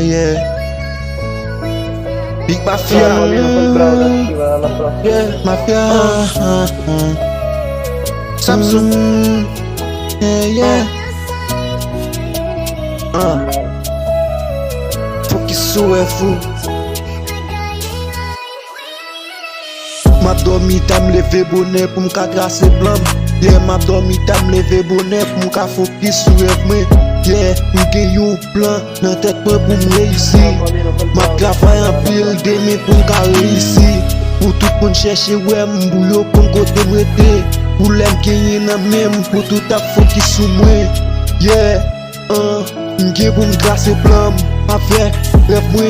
yeah. Big Mafia, yeah, Mafia. Samsung, yeah. Faut qu'il soit fou. M'a dormi, t'as me levé bonnet pour me tracer blanc. Yeah, m'a dormi, t'as me levé bonnet pour me focus sur moi. Yeah, m'gen yon plan dans tête pour me réussir. M'a travaillé en pile demain pour me réussir. Pour tout le monde chercher ouais, m'boulot pour me côté m'rete. Pour l'aime gagner dans même pour tout à focus sur moi. Yeah, m'gen pour me tracer plan. Avec rêve moi,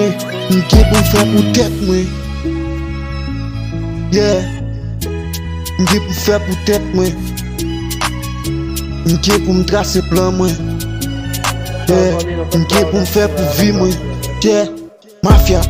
m'gen pour me faire pour tête moi. Yeah, m'gen pour faire pour tête moi. M'gen pour me tracer plan moi. Yeah, m'gen pour me faire pour vivre moi. Yeah, Mafia.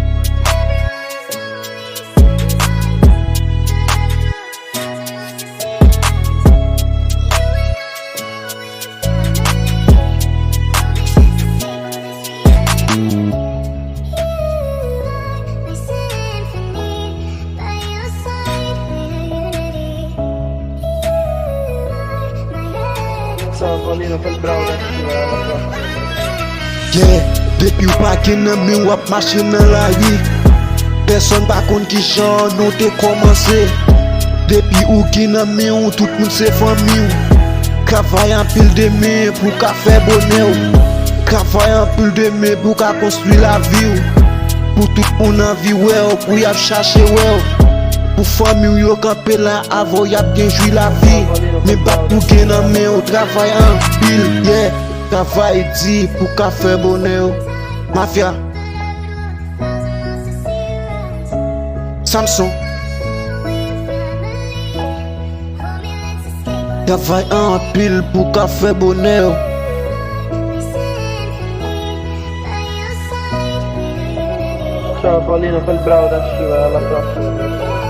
Yeah, depuis ou pa gen nan men wap marche nan la ri. Personne pa kon ki jan nou te komanse. Depuis ou gen nan men ou tout moun se fami ou. Travay an pile de men pou ka fè bonè ou. Travay an pile de men pou ka konstruy la vi ou. Pour tout moun an vi wè ou, pou yap chache wè ou. Pour fami ou yo kampe la avo yap gen jwi la vi. Men bak pou gen nan men ou travay an pile, yeah. Travail dit pour qu'a faire bonheur. Mafia, Samsung. Travail en pile pour qu'a faire bonheur. Ciao Paulino, fai il bravo da scivola, alla prossima.